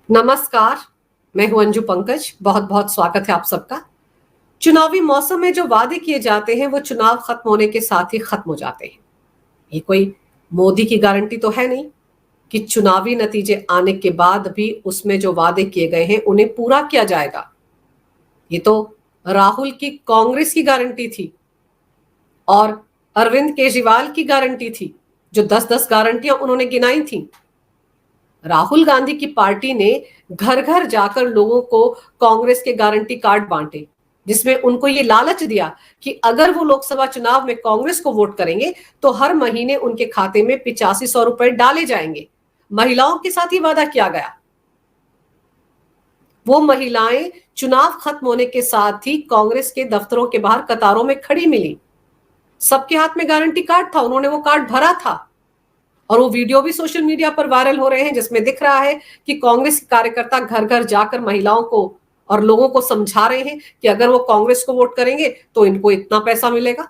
नमस्कार। मैं हूं अंजू पंकज। बहुत बहुत स्वागत है आप सबका। चुनावी मौसम में जो वादे किए जाते हैं वो चुनाव खत्म होने के साथ ही खत्म हो जाते हैं। ये कोई मोदी की गारंटी तो है नहीं कि चुनावी नतीजे आने के बाद भी उसमें जो वादे किए गए हैं उन्हें पूरा किया जाएगा। ये तो राहुल की कांग्रेस की गारंटी थी और अरविंद केजरीवाल की गारंटी थी, जो 10-10 गारंटियां उन्होंने गिनाई थी। राहुल गांधी की पार्टी ने घर घर जाकर लोगों को कांग्रेस के गारंटी कार्ड बांटे, जिसमें उनको ये लालच दिया कि अगर वो लोकसभा चुनाव में कांग्रेस को वोट करेंगे तो हर महीने उनके खाते में 8500 रुपए डाले जाएंगे। महिलाओं के साथ ही वादा किया गया। वो महिलाएं चुनाव खत्म होने के साथ ही कांग्रेस के दफ्तरों के बाहर कतारों में खड़ी मिली। सबके हाथ में गारंटी कार्ड था, उन्होंने वो कार्ड भरा था और वो वीडियो भी सोशल मीडिया पर वायरल हो रहे हैं, जिसमें दिख रहा है कि कांग्रेस कार्यकर्ता घर घर जाकर महिलाओं को और लोगों को समझा रहे हैं कि अगर वो कांग्रेस को वोट करेंगे तो इनको इतना पैसा मिलेगा।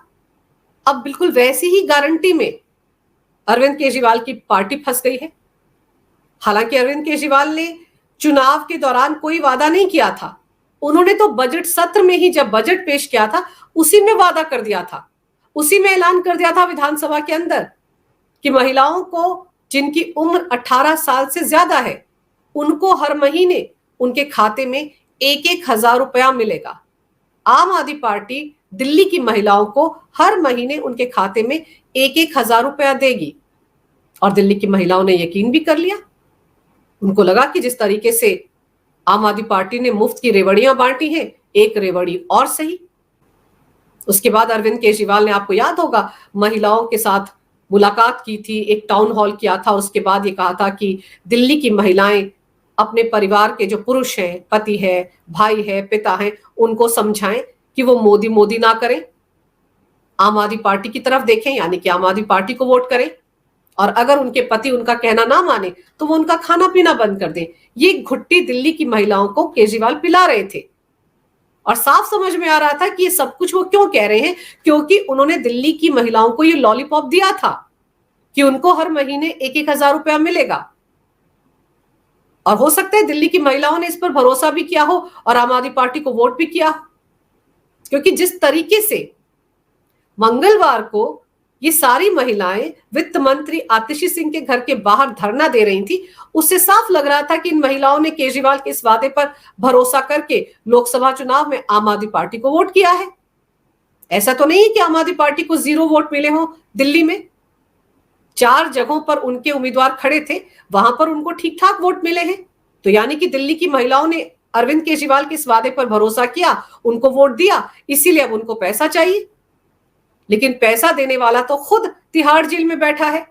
अब बिल्कुल वैसी ही गारंटी में अरविंद केजरीवाल की पार्टी फंस गई है। हालांकि अरविंद केजरीवाल ने चुनाव के दौरान कोई वादा नहीं किया था। उन्होंने तो बजट सत्र में ही जब बजट पेश किया था उसी में वादा कर दिया था, उसी में ऐलान कर दिया था विधानसभा के अंदर कि महिलाओं को जिनकी उम्र 18 साल से ज्यादा है उनको हर महीने उनके खाते में 1-1 हजार रुपया मिलेगा। आम आदमी पार्टी दिल्ली की महिलाओं को हर महीने उनके खाते में 1-1 हजार रुपया देगी और दिल्ली की महिलाओं ने यकीन भी कर लिया। उनको लगा कि जिस तरीके से आम आदमी पार्टी ने मुफ्त की रेवड़ियां बांटी हैं, एक रेवड़ी और सही। उसके बाद अरविंद केजरीवाल ने, आपको याद होगा, महिलाओं के साथ मुलाकात की थी, एक टाउन हॉल किया था। उसके बाद ये कहा था कि दिल्ली की महिलाएं अपने परिवार के जो पुरुष हैं, पति है, भाई है, पिता हैं, उनको समझाएं कि वो मोदी मोदी ना करें, आम आदमी पार्टी की तरफ देखें, यानी कि आम आदमी पार्टी को वोट करें और अगर उनके पति उनका कहना ना माने तो वो उनका खाना पीना बंद कर दें। ये घुट्टी दिल्ली की महिलाओं को केजरीवाल पिला रहे थे और साफ समझ में आ रहा था कि ये सब कुछ वो क्यों कह रहे हैं, क्योंकि उन्होंने दिल्ली की महिलाओं को ये लॉलीपॉप दिया था कि उनको हर महीने 1-1 हजार रुपया मिलेगा। और हो सकता है दिल्ली की महिलाओं ने इस पर भरोसा भी किया हो और आम आदमी पार्टी को वोट भी किया हो, क्योंकि जिस तरीके से मंगलवार को ये सारी महिलाएं वित्त मंत्री आतिशी सिंह के घर के बाहर धरना दे रही थी, उससे साफ लग रहा था कि इन महिलाओं ने केजरीवाल के इस वादे पर भरोसा करके लोकसभा चुनाव में आम आदमी पार्टी को वोट किया है। ऐसा तो नहीं है कि आम आदमी पार्टी को 0 वोट मिले हो। दिल्ली में 4 जगहों पर उनके उम्मीदवार खड़े थे, वहां पर उनको ठीक ठाक वोट मिले हैं। तो यानी कि दिल्ली की महिलाओं ने अरविंद केजरीवाल के इस वादे पर भरोसा किया, उनको वोट दिया, इसीलिए अब उनको पैसा चाहिए। लेकिन पैसा देने वाला तो खुद तिहाड़ जेल में बैठा है।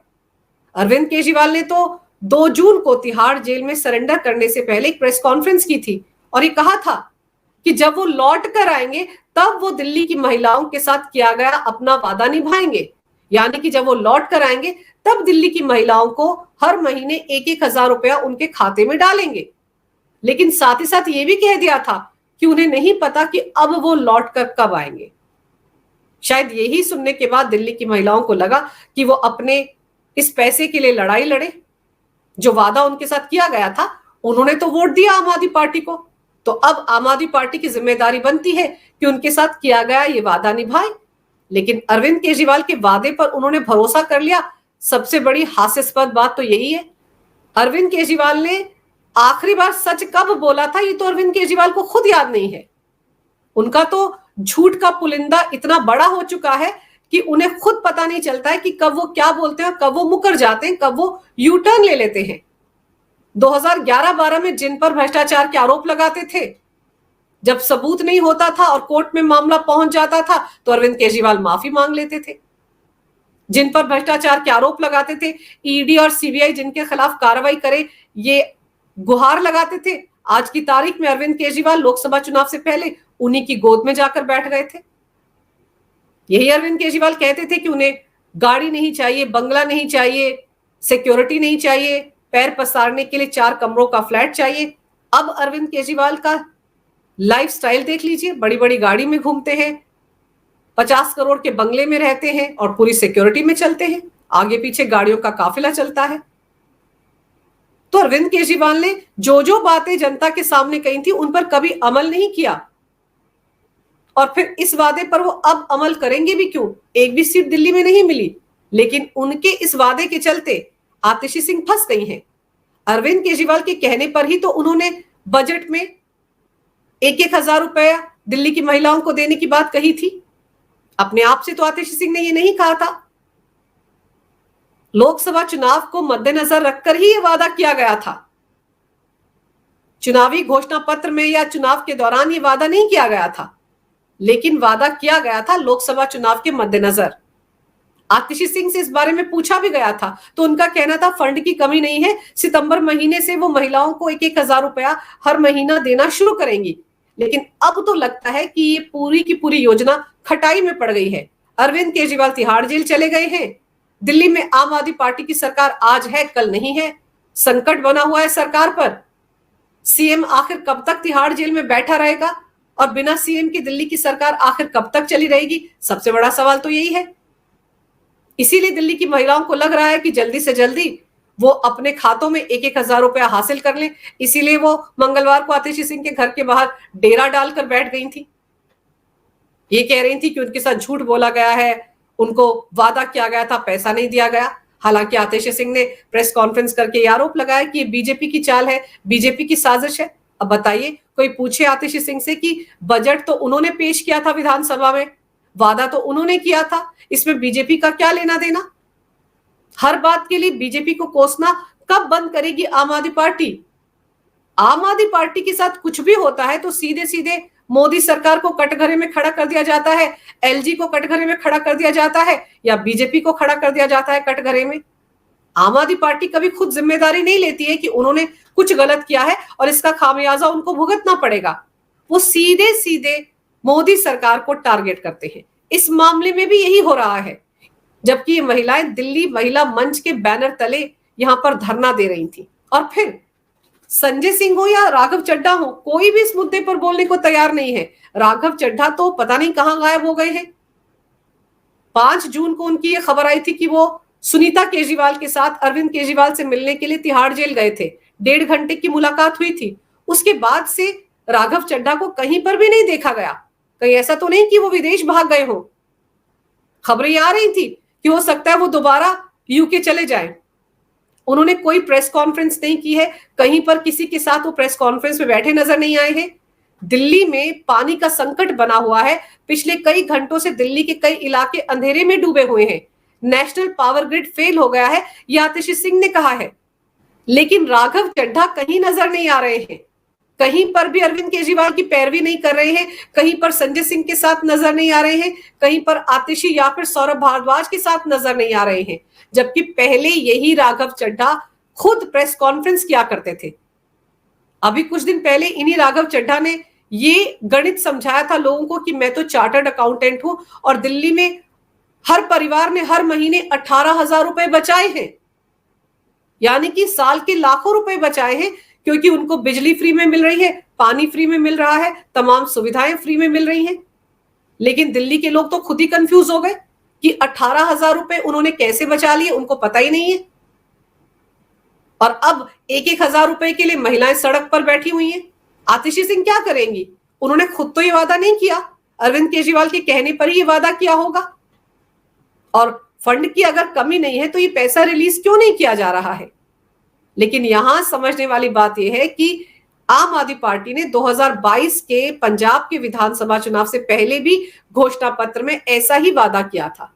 अरविंद केजरीवाल ने तो 2 जून को तिहाड़ जेल में सरेंडर करने से पहले एक प्रेस कॉन्फ्रेंस की थी और ये कहा था कि जब वो लौट कर आएंगे तब वो दिल्ली की महिलाओं के साथ किया गया अपना वादा निभाएंगे। यानी कि जब वो लौट कर आएंगे तब दिल्ली की महिलाओं को हर महीने 1-1 हजार रुपया उनके खाते में डालेंगे। लेकिन साथ ही साथ ये भी कह दिया था कि उन्हें नहीं पता कि अब वो लौट कर कब आएंगे। शायद यही सुनने के बाद दिल्ली की महिलाओं को लगा कि वो अपने इस पैसे के लिए लड़ाई लड़े। जो वादा उनके साथ किया गया था, उन्होंने तो वोट दिया आम आदमी पार्टी को, तो अब आम आदमी पार्टी की जिम्मेदारी बनती है कि उनके साथ किया गया ये वादा निभाए। लेकिन अरविंद केजरीवाल के वादे पर उन्होंने भरोसा कर लिया। सबसे बड़ी हास्यास्पद बात तो यही है, अरविंद केजरीवाल ने आखिरी बार सच कब बोला था ये तो अरविंद केजरीवाल को खुद याद नहीं है। उनका तो झूठ का पुलिंदा इतना बड़ा हो चुका है कि उन्हें खुद पता नहीं चलता है कि कब वो क्या बोलते हैं, कब वो मुकर जाते हैं, कब वो यू टर्न ले लेते हैं। 2011-12 में जिन पर भ्रष्टाचार के आरोप लगाते थे, जब सबूत नहीं होता था और कोर्ट में मामला पहुंच जाता था तो अरविंद केजरीवाल माफी मांग लेते थे। जिन पर भ्रष्टाचार के आरोप लगाते थे, ईडी और सीबीआई जिनके खिलाफ कार्रवाई करे, ये गुहार लगाते थे। आज की तारीख में अरविंद केजरीवाल लोकसभा चुनाव से पहले उन्हीं की गोद में जाकर बैठ गए थे। यही अरविंद केजरीवाल कहते थे कि उन्हें गाड़ी नहीं चाहिए, बंगला नहीं चाहिए, सिक्योरिटी नहीं चाहिए, पैर पसारने के लिए 4 कमरों का फ्लैट चाहिए। अब अरविंद केजरीवाल का लाइफस्टाइल देख लीजिए, बड़ी बड़ी गाड़ी में घूमते हैं, 50 करोड़ के बंगले में रहते हैं और पूरी सिक्योरिटी में चलते हैं, आगे पीछे गाड़ियों का काफिला चलता है। तो अरविंद केजरीवाल ने जो जो बातें जनता के सामने कही थी उन पर कभी अमल नहीं किया, और फिर इस वादे पर वो अब अमल करेंगे भी क्यों? एक भी सीट दिल्ली में नहीं मिली, लेकिन उनके इस वादे के चलते आतिशी सिंह फंस गई हैं। अरविंद केजरीवाल के कहने पर ही तो उन्होंने बजट में 1,000 रुपया दिल्ली की महिलाओं को देने की बात कही थी। अपने आप से तो आतिशी सिंह ने ये नहीं कहा था। लोकसभा चुनाव को मद्देनजर रखकर ही यह वादा किया गया था। चुनावी घोषणा पत्र में या चुनाव के दौरान यह वादा नहीं किया गया था, लेकिन वादा किया गया था लोकसभा चुनाव के मद्देनजर। आतिशी सिंह से इस बारे में पूछा भी गया था, तो उनका कहना था फंड की कमी नहीं है, सितंबर महीने से वो महिलाओं को 1,000 रुपया हर महीना देना शुरू करेंगी। लेकिन अब तो लगता है कि ये पूरी की पूरी योजना खटाई में पड़ गई है। अरविंद केजरीवाल तिहाड़ जेल चले गए हैं। दिल्ली में आम आदमी पार्टी की सरकार आज है कल नहीं है। संकट बना हुआ है सरकार पर। सीएम आखिर कब तक तिहाड़ जेल में बैठा रहेगा और बिना सीएम की दिल्ली की सरकार आखिर कब तक चली रहेगी? सबसे बड़ा सवाल तो यही है। इसीलिए दिल्ली की महिलाओं को लग रहा है कि जल्दी से जल्दी वो अपने खातों में 1,000 रुपया हासिल कर लें। इसीलिए वो मंगलवार को आतिशी सिंह के घर के बाहर डेरा डालकर बैठ गई थी। ये कह रही थी कि उनके साथ झूठ बोला गया है, उनको वादा किया गया था, पैसा नहीं दिया गया। हालांकि आतिशी सिंह ने प्रेस कॉन्फ्रेंस करके आरोप लगाया कि ये बीजेपी की चाल है, बीजेपी की साजिश है। अब बताइए, कोई पूछे आतिशी सिंह से कि बजट तो उन्होंने पेश किया था विधानसभा में, वादा तो उन्होंने किया था, इसमें बीजेपी का क्या लेना देना? हर बात के लिए बीजेपी को कोसना कब बंद करेगी आम आदमी पार्टी? आम आदमी पार्टी के साथ कुछ भी होता है तो सीधे सीधे मोदी सरकार को कटघरे में खड़ा कर दिया जाता है, एलजी को कटघरे में खड़ा कर दिया जाता है, या बीजेपी को खड़ा कर दिया जाता है कटघरे में। आम आदमी पार्टी कभी खुद जिम्मेदारी नहीं लेती है कि उन्होंने कुछ गलत किया है और इसका खामियाजा उनको भुगतना पड़ेगा। वो सीधे सीधे मोदी सरकार को टारगेट करते हैं। इस मामले में भी यही हो रहा है। जबकि ये महिलाएं दिल्ली महिला मंच के बैनर तले यहां पर धरना दे रही थी, और फिर संजय सिंह हो या राघव चड्ढा हो, कोई भी इस मुद्दे पर बोलने को तैयार नहीं है। राघव चड्ढा तो पता नहीं कहां गायब हो गए हैं। 5 जून को उनकी ये खबर आई थी कि वो सुनीता केजरीवाल के साथ अरविंद केजरीवाल से मिलने के लिए तिहाड़ जेल गए थे। 1.5 घंटे की मुलाकात हुई थी। उसके बाद से राघव चड्ढा को कहीं पर भी नहीं देखा गया। कहीं ऐसा तो नहीं कि वो विदेश भाग गए हो। खबरें आ रही थी कि हो सकता है वो दोबारा यूके चले जाएं। उन्होंने कोई प्रेस कॉन्फ्रेंस नहीं की है, कहीं पर किसी के साथ वो प्रेस कॉन्फ्रेंस में बैठे नजर नहीं आए हैं। दिल्ली में पानी का संकट बना हुआ है। पिछले कई घंटों से दिल्ली के कई इलाके अंधेरे में डूबे हुए हैं। नेशनल पावर ग्रिड फेल हो गया है, यह आतिशी सिंह ने कहा है। लेकिन राघव चड्ढा कहीं नजर नहीं आ रहे हैं। कहीं पर भी अरविंद केजरीवाल की पैरवी नहीं कर रहे हैं, कहीं पर संजय सिंह के साथ नजर नहीं आ रहे हैं, कहीं पर आतिशी या फिर सौरभ भारद्वाज के साथ नजर नहीं आ रहे हैं। जबकि पहले यही राघव चड्ढा खुद प्रेस कॉन्फ्रेंस किया करते थे। अभी कुछ दिन पहले इन्हीं राघव चड्ढा ने ये गणित समझाया था लोगों को कि मैं तो चार्टर्ड अकाउंटेंट हूं और दिल्ली में हर परिवार ने हर महीने 18,000 रुपए बचाए हैं, यानी कि साल के लाखों रुपए बचाए हैं, क्योंकि उनको बिजली फ्री में मिल रही है, पानी फ्री में मिल रहा है, तमाम सुविधाएं फ्री में मिल रही हैं। लेकिन दिल्ली के लोग तो खुद ही कंफ्यूज हो गए कि 18,000 रुपए उन्होंने कैसे बचा लिए, उनको पता ही नहीं है। और अब 1,000 रुपए के लिए महिलाएं सड़क पर बैठी हुई हैं। आतिशी सिंह क्या करेंगी? उन्होंने खुद तो ये वादा नहीं किया, अरविंद केजरीवाल के कहने पर ही ये वादा किया होगा। और फंड की अगर कमी नहीं है तो ये पैसा रिलीज क्यों नहीं किया जा रहा है? लेकिन यहां समझने वाली बात यह है कि आम आदमी पार्टी ने 2022 के पंजाब के विधानसभा चुनाव से पहले भी घोषणा पत्र में ऐसा ही वादा किया था।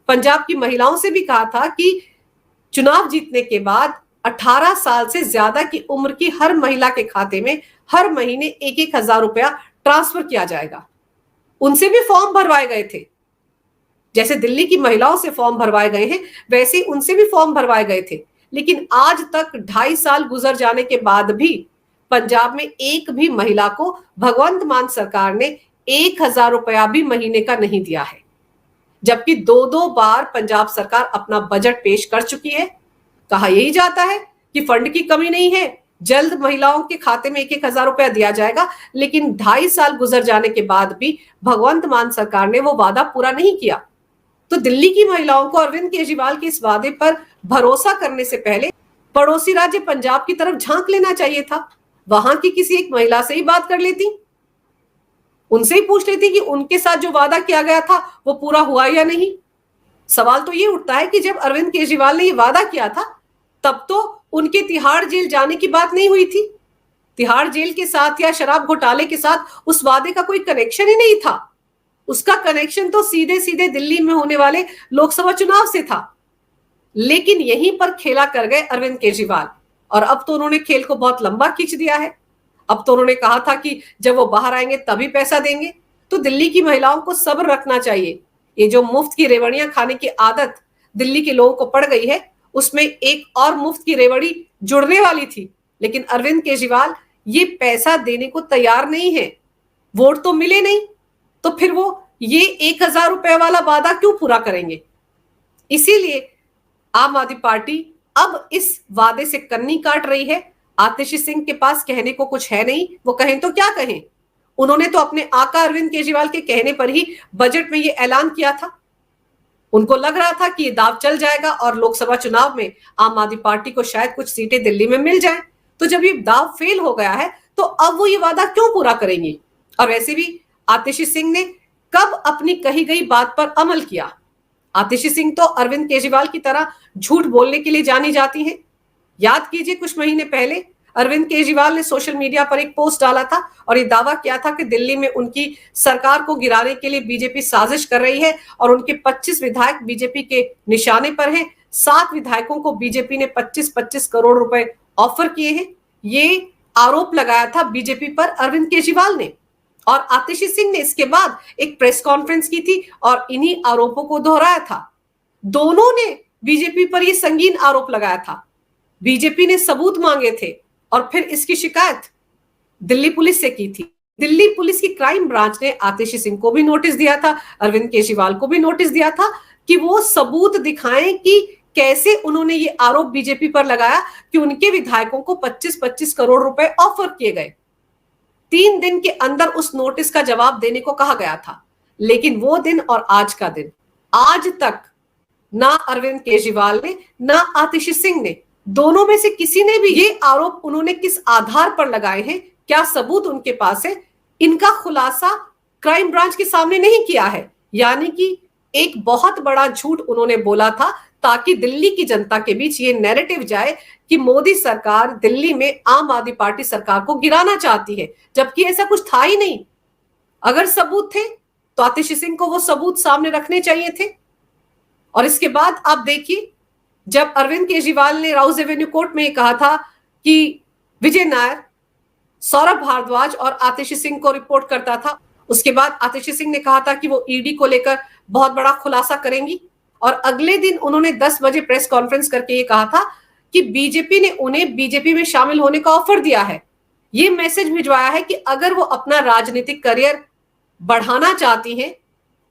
पंजाब की महिलाओं से भी कहा था कि चुनाव जीतने के बाद 18 साल से ज्यादा की उम्र की हर महिला के खाते में हर महीने 1,000 रुपया ट्रांसफर किया जाएगा। उनसे भी फॉर्म भरवाए गए थे। जैसे दिल्ली की महिलाओं से फॉर्म भरवाए गए हैं, वैसे उनसे भी फॉर्म भरवाए गए थे। लेकिन आज तक 2.5 साल गुजर जाने के बाद भी पंजाब में एक भी महिला को भगवंत मान सरकार ने 1,000 रुपया भी महीने का नहीं दिया है। जबकि 2-2 बार पंजाब सरकार अपना बजट पेश कर चुकी है। कहा यही जाता है कि फंड की कमी नहीं है, जल्द महिलाओं के खाते में 1,000 रुपया दिया जाएगा। लेकिन 2.5 साल गुजर जाने के बाद भी भगवंत मान सरकार ने वो वादा पूरा नहीं किया। तो दिल्ली की महिलाओं को अरविंद केजरीवाल के इस वादे पर भरोसा करने से पहले पड़ोसी राज्य पंजाब की तरफ झांक लेना चाहिए था, वहां की किसी एक महिला से ही बात कर लेती, उनसे ही पूछ लेती कि उनके साथ जो वादा किया गया था वो पूरा हुआ या नहीं। सवाल तो ये उठता है कि जब अरविंद केजरीवाल ने ये वादा किया था तब तो उनके तिहाड़ जेल जाने की बात नहीं हुई थी। तिहाड़ जेल के साथ या शराब घोटाले के साथ उस वादे का कोई कनेक्शन ही नहीं था। उसका कनेक्शन तो सीधे सीधे दिल्ली में होने वाले लोकसभा चुनाव से था। लेकिन यहीं पर खेला कर गए अरविंद केजरीवाल, और अब तो उन्होंने खेल को बहुत लंबा खींच दिया है। अब तो उन्होंने कहा था कि जब वो बाहर आएंगे तभी पैसा देंगे। तो दिल्ली की महिलाओं को सब्र रखना चाहिए। ये जो मुफ्त की रेवड़ियां खाने की आदत दिल्ली के लोगों को पड़ गई है, उसमें एक और मुफ्त की रेवड़ी जुड़ने वाली थी, लेकिन अरविंद केजरीवाल ये पैसा देने को तैयार नहीं है। वोट तो मिले नहीं, तो फिर वो ये 1,000 रुपए वाला वादा क्यों पूरा करेंगे। इसीलिए आम आदमी पार्टी अब इस वादे से कन्नी काट रही है। आतिशी सिंह के पास कहने को कुछ है नहीं, वो कहें तो क्या कहें। उन्होंने तो अपने आका अरविंद केजरीवाल के कहने पर ही बजट में ये ऐलान किया था। उनको लग रहा था कि ये दाव चल जाएगा और लोकसभा चुनाव में आम आदमी पार्टी को शायद कुछ सीटें दिल्ली में मिल जाएं। तो जब ये दाव फेल हो गया है तो अब वो ये वादा क्यों पूरा करेंगी। और वैसे भी आतिशी सिंह ने कब अपनी कही गई बात पर अमल किया। आतिशी सिंह तो अरविंद केजरीवाल की तरह झूठ बोलने के लिए जानी जाती हैं। याद कीजिए, कुछ महीने पहले अरविंद केजरीवाल ने सोशल मीडिया पर एक पोस्ट डाला था और ये दावा किया था कि दिल्ली में उनकी सरकार को गिराने के लिए बीजेपी साजिश कर रही है और उनके 25 विधायक बीजेपी के निशाने पर हैं। 7 विधायकों को बीजेपी ने 25-25 करोड़ रुपए ऑफर किए हैं। ये आरोप लगाया था बीजेपी पर अरविंद केजरीवाल ने, और आतिशी सिंह ने इसके बाद एक प्रेस कॉन्फ्रेंस की थी और इन्हीं आरोपों को दोहराया था। दोनों ने बीजेपी पर यह संगीन आरोप लगाया था। बीजेपी ने सबूत मांगे थे और फिर इसकी शिकायत दिल्ली पुलिस से की थी। दिल्ली पुलिस की क्राइम ब्रांच ने आतिशी सिंह को भी नोटिस दिया था, अरविंद केजरीवाल को भी नोटिस दिया था कि वो सबूत दिखाएं कि कैसे उन्होंने ये आरोप बीजेपी पर लगाया कि उनके विधायकों को 25-25 करोड़ रुपए ऑफर किए गए। 3 दिन के अंदर उस नोटिस का जवाब देने को कहा गया था, लेकिन वो दिन और आज का दिन, आज तक ना अरविंद केजरीवाल ने ना आतिशी सिंह ने, दोनों में से किसी ने भी ये आरोप उन्होंने किस आधार पर लगाए हैं, क्या सबूत उनके पास है, इनका खुलासा क्राइम ब्रांच के सामने नहीं किया है। यानी कि एक बहुत बड़ा झूठ उन्होंने बोला था ताकि दिल्ली की जनता के बीच ये नैरेटिव जाए कि मोदी सरकार दिल्ली में आम आदमी पार्टी सरकार को गिराना चाहती है, जबकि ऐसा कुछ था ही नहीं। अगर सबूत थे तो आतिशी सिंह को वो सबूत सामने रखने चाहिए थे। और इसके बाद आप देखिए, जब अरविंद केजरीवाल ने राउज एवेन्यू कोर्ट में कहा था कि विजय नायर, सौरभ भारद्वाज और आतिशी सिंह को रिपोर्ट करता था, उसके बाद आतिशी सिंह ने कहा था कि वो ईडी को लेकर बहुत बड़ा खुलासा करेंगी, और अगले दिन उन्होंने 10 बजे प्रेस कॉन्फ्रेंस करके ये कहा था कि बीजेपी ने उन्हें बीजेपी में शामिल होने का ऑफर दिया है। ये मैसेज भिजवाया है कि अगर वो अपना राजनीतिक करियर बढ़ाना चाहती हैं,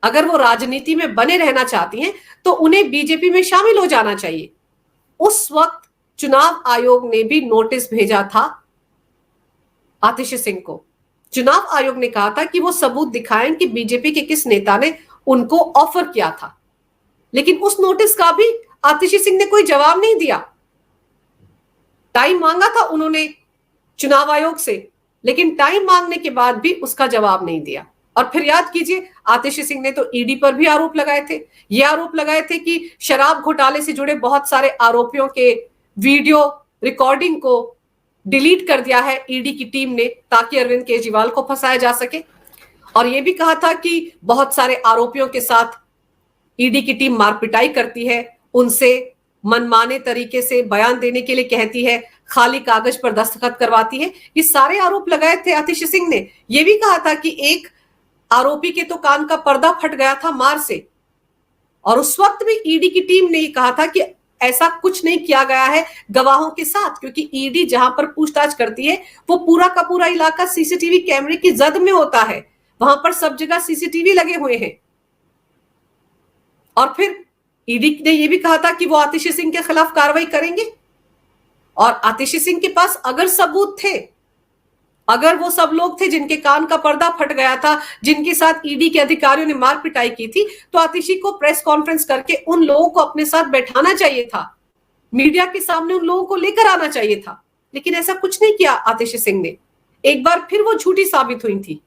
अगर वो राजनीति में बने रहना चाहती हैं, तो उन्हें बीजेपी में शामिल हो जाना चाहिए। उस वक्त चुनाव आयोग ने भी नोटिस भेजा था आतिशी सिंह को। चुनाव आयोग ने कहा था कि वो सबूत दिखाएं कि बीजेपी के किस नेता ने उनको ऑफर किया था, लेकिन उस नोटिस का भी आतिशी सिंह ने कोई जवाब नहीं दिया। टाइम मांगा था उन्होंने चुनाव आयोग से, लेकिन टाइम मांगने के बाद भी उसका जवाब नहीं दिया। और फिर याद कीजिए, आतिशी सिंह ने तो ईडी पर भी आरोप लगाए थे। ये आरोप लगाए थे कि शराब घोटाले से जुड़े बहुत सारे आरोपियों के वीडियो रिकॉर्डिंग को डिलीट कर दिया है ईडी की टीम ने, ताकि अरविंद केजरीवाल को फंसाया जा सके। और यह भी कहा था कि बहुत सारे आरोपियों के साथ ईडी की टीम मारपिटाई करती है, उनसे मनमाने तरीके से बयान देने के लिए कहती है, खाली कागज पर दस्तखत करवाती है। ये सारे आरोप लगाए थे आतिशी सिंह ने। यह भी कहा था कि एक आरोपी के तो कान का पर्दा फट गया था मार से, और उस वक्त भी ईडी की टीम ने कहा था कि ऐसा कुछ नहीं किया गया है गवाहों के साथ, क्योंकि ईडी जहां पर पूछताछ करती है वो पूरा का पूरा इलाका सीसीटीवी कैमरे की जद में होता है, वहां पर सब जगह सीसीटीवी लगे हुए हैं। और फिर ईडी ने यह भी कहा था कि वो आतिशी सिंह के खिलाफ कार्रवाई करेंगे, और आतिशी सिंह के पास अगर सबूत थे, अगर वो सब लोग थे जिनके कान का पर्दा फट गया था, जिनके साथ ईडी के अधिकारियों ने मार पिटाई की थी, तो आतिशी को प्रेस कॉन्फ्रेंस करके उन लोगों को अपने साथ बैठाना चाहिए था। मीडिया के सामने उन लोगों को लेकर आना चाहिए था, लेकिन ऐसा कुछ नहीं किया आतिशी सिंह ने। एक बार फिर वो झूठी साबित हुई थी।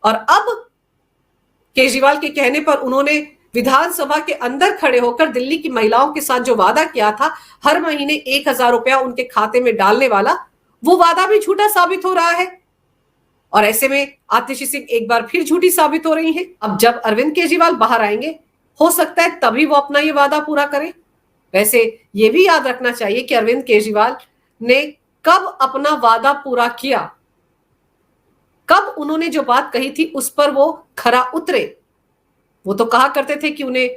और अब केजरीवाल के कहने पर उन्होंने विधानसभा के अंदर खड़े होकर दिल्ली की महिलाओं के साथ जो वादा किया था हर महीने 1,000 रुपया उनके खाते में डालने वाला, वो वादा भी झूठा साबित हो रहा है। और ऐसे में आतिशी सिंह एक बार फिर झूठी साबित हो रही हैं। अब जब अरविंद केजरीवाल बाहर आएंगे, हो सकता है तभी वो अपना ये वादा पूरा करें। वैसे ये भी याद रखना चाहिए कि अरविंद केजरीवाल ने कब अपना वादा पूरा किया, कब उन्होंने जो बात कही थी उस पर वो खरा उतरे। वो तो कहा करते थे कि उन्हें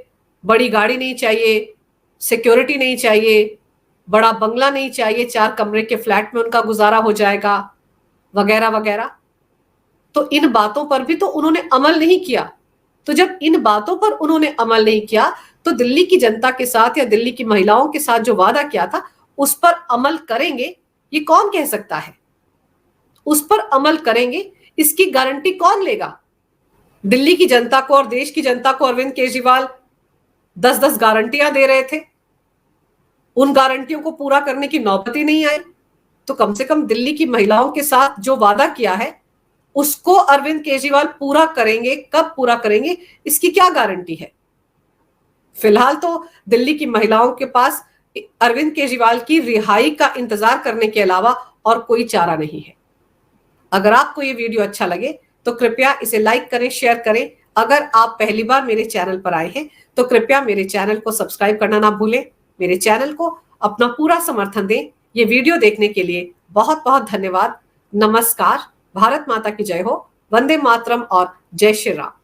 बड़ी गाड़ी नहीं चाहिए, सिक्योरिटी नहीं चाहिए, बड़ा बंगला नहीं चाहिए, 4 कमरे के फ्लैट में उनका गुजारा हो जाएगा, वगैरह वगैरह। तो इन बातों पर भी तो उन्होंने अमल नहीं किया। तो जब इन बातों पर उन्होंने अमल नहीं किया, तो दिल्ली की जनता के साथ या दिल्ली की महिलाओं के साथ जो वादा किया था उस पर अमल करेंगे, ये कौन कह सकता है? उस पर अमल करेंगे, इसकी गारंटी कौन लेगा? दिल्ली की जनता को और देश की जनता को अरविंद केजरीवाल 10-10 गारंटियां दे रहे थे, उन गारंटियों को पूरा करने की नौबत ही नहीं आई। तो कम से कम दिल्ली की महिलाओं के साथ जो वादा किया है उसको अरविंद केजरीवाल पूरा करेंगे। कब पूरा करेंगे, इसकी क्या गारंटी है? फिलहाल तो दिल्ली की महिलाओं के पास अरविंद केजरीवाल की रिहाई का इंतजार करने के अलावा और कोई चारा नहीं है। अगर आपको ये वीडियो अच्छा लगे तो कृपया इसे लाइक करें, शेयर करें। अगर आप पहली बार मेरे चैनल पर आए हैं तो कृपया मेरे चैनल को सब्सक्राइब करना ना भूलें। मेरे चैनल को अपना पूरा समर्थन दें। ये वीडियो देखने के लिए बहुत बहुत धन्यवाद। नमस्कार। भारत माता की जय हो। वंदे मातरम और जय श्री राम।